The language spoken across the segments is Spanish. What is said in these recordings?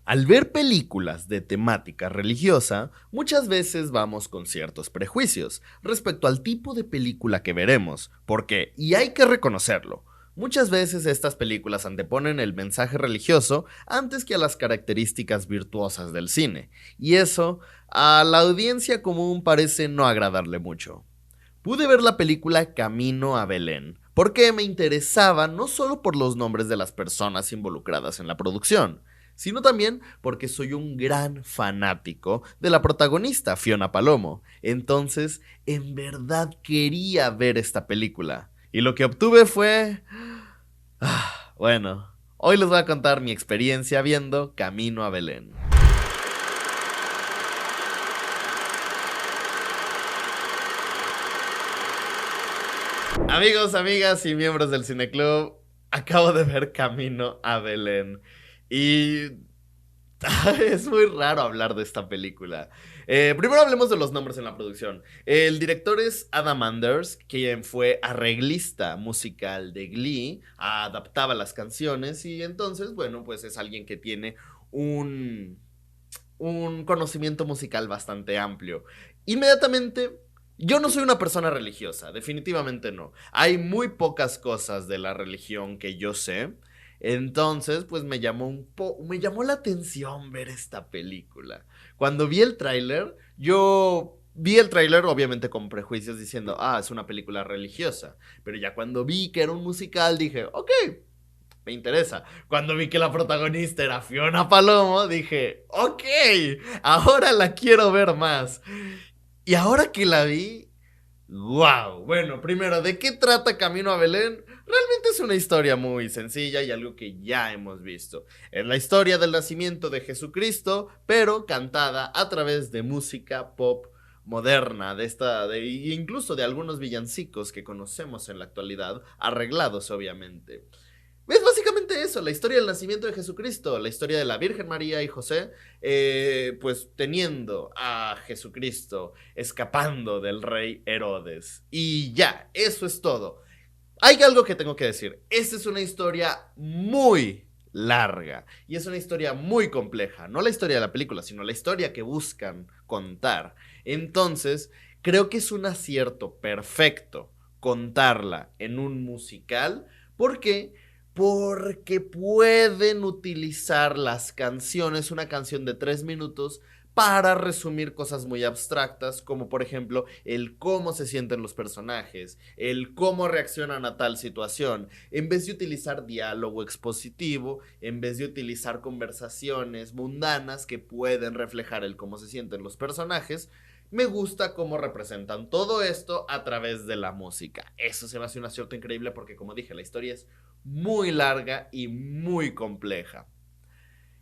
Al ver películas de temática religiosa, muchas veces vamos con ciertos prejuicios respecto al tipo de película que veremos, porque, y hay que reconocerlo, muchas veces estas películas anteponen el mensaje religioso antes que a las características virtuosas del cine, y eso a la audiencia común parece no agradarle mucho. Pude ver la película Camino a Belén, porque me interesaba no solo por los nombres de las personas involucradas en la producción, sino también porque soy un gran fanático de la protagonista, Fiona Palomo. Entonces, en verdad quería ver esta película. Y lo que obtuve fue... bueno, hoy les voy a contar mi experiencia viendo Camino a Belén. Amigos, amigas y miembros del Cineclub, acabo de ver Camino a Belén y es muy raro hablar de esta película. Primero hablemos de los nombres en la producción. El director es Adam Anders, quien fue arreglista musical de Glee, adaptaba las canciones y entonces, bueno, pues es alguien que tiene un conocimiento musical bastante amplio. Inmediatamente, yo no soy una persona religiosa, definitivamente no. Hay muy pocas cosas de la religión que yo sé. Entonces, pues me llamó la atención ver esta película. Cuando vi el tráiler, yo vi el tráiler obviamente con prejuicios diciendo, es una película religiosa. Pero ya cuando vi que era un musical, dije, ok, me interesa. Cuando vi que la protagonista era Fiona Palomo, dije, ok, ahora la quiero ver más. Y ahora que la vi, wow. Bueno, primero, ¿de qué trata Camino a Belén? Realmente es una historia muy sencilla y algo que ya hemos visto. Es la historia del nacimiento de Jesucristo, pero cantada a través de música pop moderna, incluso de algunos villancicos que conocemos en la actualidad, arreglados obviamente. Es básicamente eso, la historia del nacimiento de Jesucristo, la historia de la Virgen María y José, pues teniendo a Jesucristo escapando del rey Herodes. Y ya, eso es todo. Hay algo que tengo que decir, esta es una historia muy larga y es una historia muy compleja, no la historia de la película, sino la historia que buscan contar. Entonces, creo que es un acierto perfecto contarla en un musical porque pueden utilizar las canciones, una canción de 3 minutos, para resumir cosas muy abstractas, como por ejemplo el cómo se sienten los personajes, el cómo reaccionan a tal situación, en vez de utilizar diálogo expositivo, en vez de utilizar conversaciones mundanas que pueden reflejar el cómo se sienten los personajes. Me gusta cómo representan todo esto a través de la música. Eso se me hace un acierto increíble porque, como dije, la historia es muy larga y muy compleja.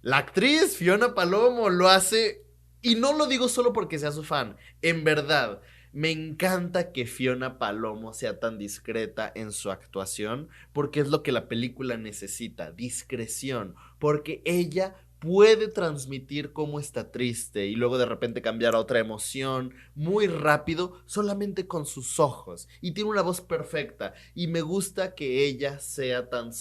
La actriz Fiona Palomo lo hace, y no lo digo solo porque sea su fan, en verdad, me encanta que Fiona Palomo sea tan discreta en su actuación, porque es lo que la película necesita, discreción, porque ella puede transmitir cómo está triste y luego de repente cambiar a otra emoción muy rápido solamente con sus ojos, y tiene una voz perfecta y me gusta que ella sea tan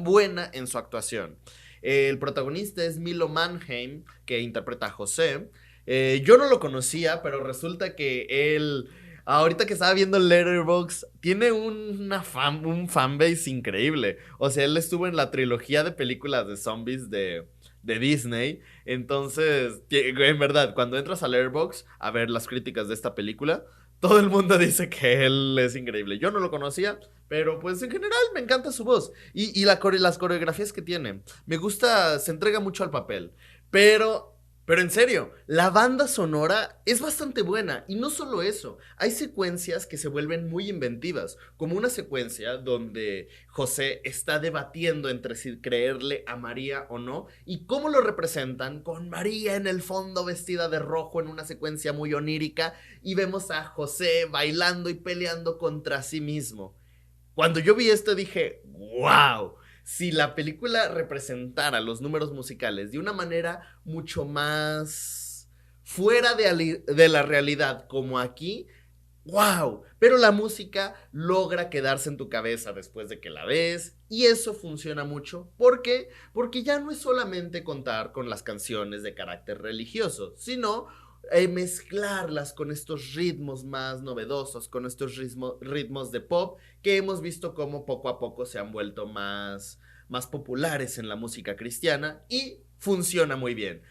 buena en su actuación. El protagonista es Milo Mannheim, que interpreta a José. Yo no lo conocía, pero resulta que él, ahorita que estaba viendo Letterboxd, tiene un fanbase increíble. O sea, él estuvo en la trilogía de películas de zombies de Disney. Entonces, en verdad, cuando entras a Letterboxd a ver las críticas de esta película, todo el mundo dice que él es increíble. Yo no lo conocía, pero pues en general me encanta su voz. Las coreografías que tiene. Me gusta, se entrega mucho al papel. Pero en serio, la banda sonora es bastante buena. Y no solo eso, hay secuencias que se vuelven muy inventivas. Como una secuencia donde José está debatiendo entre si creerle a María o no. Y cómo lo representan con María en el fondo vestida de rojo en una secuencia muy onírica. Y vemos a José bailando y peleando contra sí mismo. Cuando yo vi esto dije, wow, si la película representara los números musicales de una manera mucho más fuera de la realidad como aquí, ¡Wow! Pero la música logra quedarse en tu cabeza después de que la ves y eso funciona mucho. ¿Por qué? Porque ya no es solamente contar con las canciones de carácter religioso, sino mezclarlas con estos ritmos más novedosos, con estos ritmos de pop que hemos visto cómo poco a poco se han vuelto más populares en la música cristiana y funciona muy bien.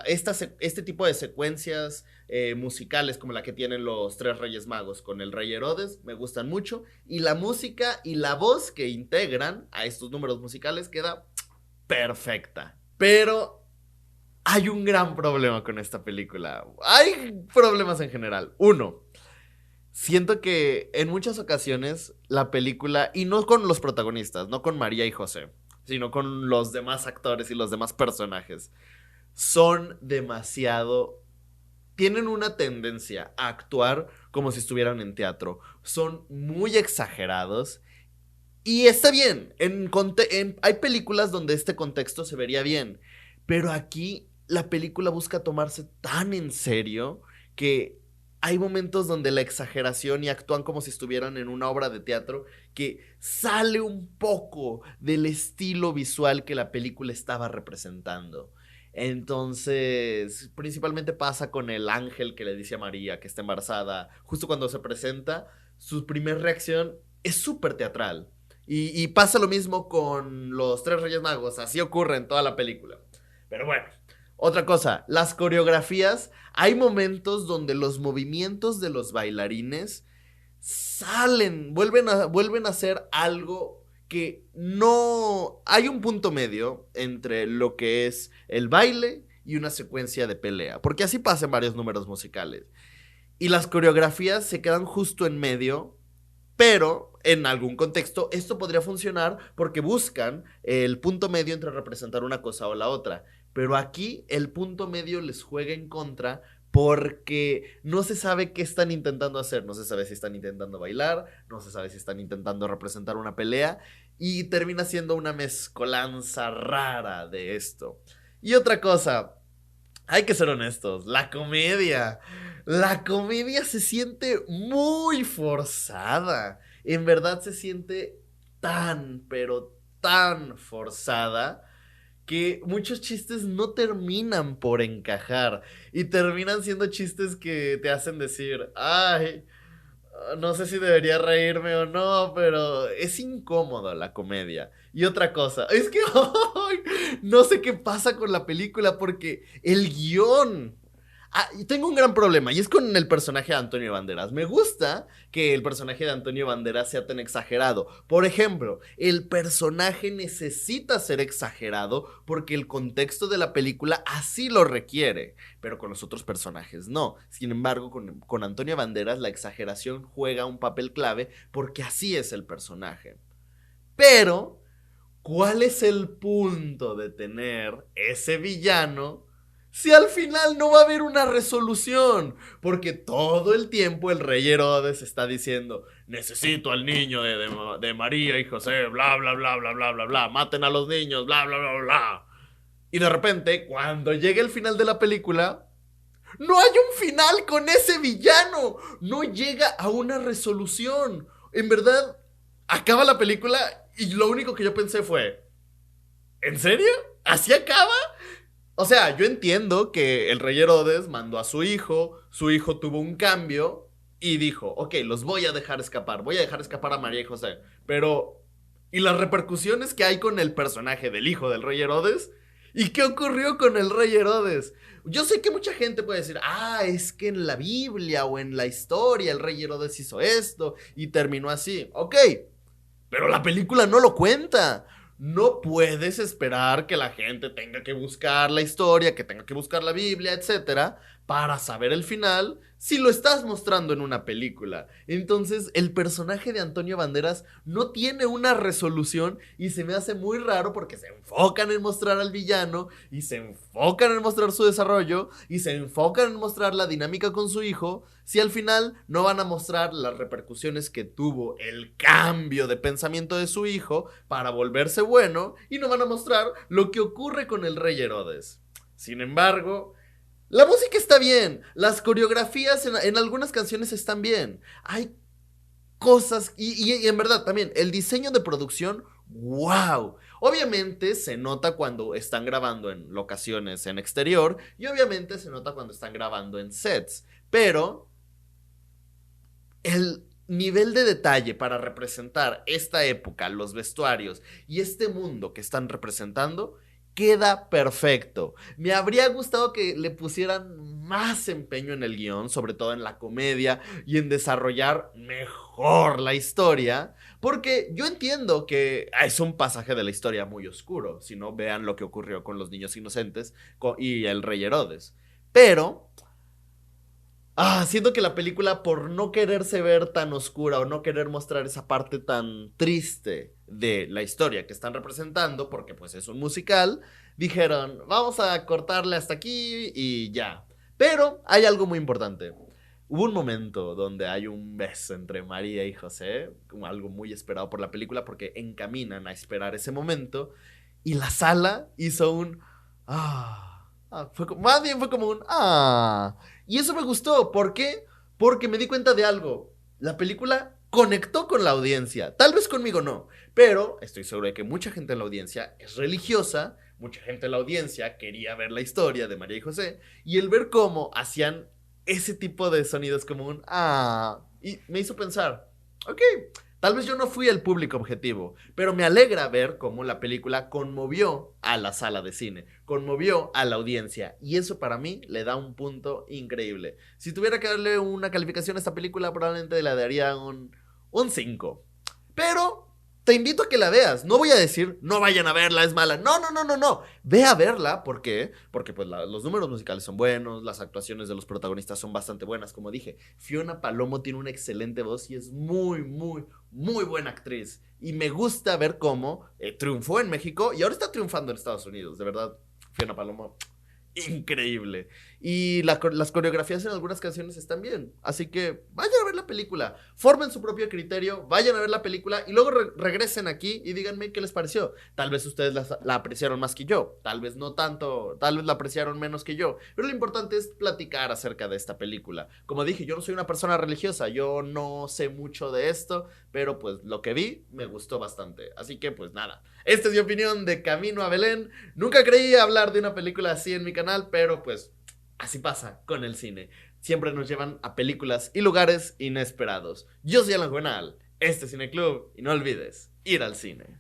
Este tipo de secuencias musicales como la que tienen los tres Reyes Magos con el Rey Herodes me gustan mucho y la música y la voz que integran a estos números musicales queda perfecta. Pero hay un gran problema con esta película. Hay problemas en general. Uno, siento que en muchas ocasiones la película, y no con los protagonistas, no con María y José, sino con los demás actores y los demás personajes, son demasiado... Tienen una tendencia a actuar como si estuvieran en teatro. Son muy exagerados. Y está bien. Hay películas donde este contexto se vería bien. Pero aquí la película busca tomarse tan en serio que hay momentos donde la exageración y actúan como si estuvieran en una obra de teatro que sale un poco del estilo visual que la película estaba representando. Entonces, principalmente pasa con el ángel que le dice a María que está embarazada. Justo cuando se presenta, su primera reacción es súper teatral. Y pasa lo mismo con los tres Reyes Magos. Así ocurre en toda la película. Pero bueno, otra cosa, las coreografías. Hay momentos donde los movimientos de los bailarines vuelven a hacer algo que no... Hay un punto medio entre lo que es el baile y una secuencia de pelea, porque así pasa en varios números musicales. Y las coreografías se quedan justo en medio, pero en algún contexto esto podría funcionar porque buscan el punto medio entre representar una cosa o la otra. Pero aquí el punto medio les juega en contra porque no se sabe qué están intentando hacer. No se sabe si están intentando bailar, no se sabe si están intentando representar una pelea y termina siendo una mezcolanza rara de esto. Y otra cosa, hay que ser honestos, la comedia. La comedia se siente muy forzada. En verdad se siente tan, pero tan forzada que muchos chistes no terminan por encajar y terminan siendo chistes que te hacen decir, ay, no sé si debería reírme o no, pero es incómodo la comedia. Y otra cosa, es que ay, no sé qué pasa con la película porque el guión... y tengo un gran problema y es con el personaje de Antonio Banderas. Me gusta que el personaje de Antonio Banderas sea tan exagerado. Por ejemplo, el personaje necesita ser exagerado porque el contexto de la película así lo requiere, pero con los otros personajes no. Sin embargo, con Antonio Banderas la exageración juega un papel clave porque así es el personaje. Pero, ¿cuál es el punto de tener ese villano si al final no va a haber una resolución? Porque todo el tiempo el rey Herodes está diciendo, necesito al niño de María y José, bla, bla, bla, bla, bla, bla, bla, maten a los niños, bla, bla, bla, bla. Y de repente, cuando llega el final de la película, no hay un final con ese villano. No llega a una resolución. En verdad, acaba la película y lo único que yo pensé fue, ¿en serio? ¿Así acaba? O sea, yo entiendo que el rey Herodes mandó a su hijo tuvo un cambio y dijo, ok, los voy a dejar escapar, voy a dejar escapar a María y José, pero... ¿Y las repercusiones que hay con el personaje del hijo del rey Herodes? ¿Y qué ocurrió con el rey Herodes? Yo sé que mucha gente puede decir, es que en la Biblia o en la historia el rey Herodes hizo esto y terminó así. Ok, pero la película no lo cuenta. No puedes esperar que la gente tenga que buscar la historia, que tenga que buscar la Biblia, etcétera, para saber el final si lo estás mostrando en una película. Entonces, el personaje de Antonio Banderas no tiene una resolución y se me hace muy raro porque se enfocan en mostrar al villano y se enfocan en mostrar su desarrollo y se enfocan en mostrar la dinámica con su hijo, si al final no van a mostrar las repercusiones que tuvo el cambio de pensamiento de su hijo para volverse bueno y no van a mostrar lo que ocurre con el rey Herodes. Sin embargo, La música está bien, las coreografías en algunas canciones están bien. Hay cosas, y en verdad también, el diseño de producción, wow. Obviamente se nota cuando están grabando en locaciones en exterior y obviamente se nota cuando están grabando en sets, pero el nivel de detalle para representar esta época, los vestuarios y este mundo que están representando queda perfecto. Me habría gustado que le pusieran más empeño en el guión, sobre todo en la comedia y en desarrollar mejor la historia, porque yo entiendo que es un pasaje de la historia muy oscuro, si no vean lo que ocurrió con los niños inocentes y el rey Herodes. Pero siento que la película, por no quererse ver tan oscura o no querer mostrar esa parte tan triste de la historia que están representando, porque pues es un musical, dijeron, vamos a cortarle hasta aquí y ya. Pero hay algo muy importante. Hubo un momento donde hay un beso entre María y José, como algo muy esperado por la película, porque encaminan a esperar ese momento, y la sala hizo un... más bien fue como un... Y eso me gustó. ¿Por qué? Porque me di cuenta de algo. La película conectó con la audiencia. Tal vez conmigo no. Pero estoy seguro de que mucha gente en la audiencia es religiosa. Mucha gente en la audiencia quería ver la historia de María y José. Y el ver cómo hacían ese tipo de sonidos como un... Y me hizo pensar, ok, tal vez yo no fui el público objetivo, pero me alegra ver cómo la película conmovió a la sala de cine, conmovió a la audiencia, y eso para mí le da un punto increíble. Si tuviera que darle una calificación a esta película, probablemente le daría un 5. Pero te invito a que la veas. No voy a decir, no vayan a verla, es mala. No, no, no, no, no. Ve a verla, ¿por qué? Porque pues los números musicales son buenos, las actuaciones de los protagonistas son bastante buenas, como dije. Fiona Palomo tiene una excelente voz y es muy, muy, muy buena actriz. Y me gusta ver cómo triunfó en México y ahora está triunfando en Estados Unidos. De verdad, Fiona Palomo, increíble. Y las coreografías en algunas canciones están bien. Así que vayan a ver la película, formen su propio criterio, vayan a ver la película y luego regresen aquí y díganme qué les pareció. Tal vez ustedes la apreciaron más que yo, tal vez no tanto, tal vez la apreciaron menos que yo. Pero lo importante es platicar acerca de esta película. Como dije, yo no soy una persona religiosa, yo no sé mucho de esto, pero pues lo que vi me gustó bastante. Así que pues nada, esta es mi opinión de Camino a Belén. Nunca creí hablar de una película así en mi canal, pero pues así pasa con el cine. Siempre nos llevan a películas y lugares inesperados. Yo soy Alan Juvenal, este es Cine Club y no olvides ir al cine.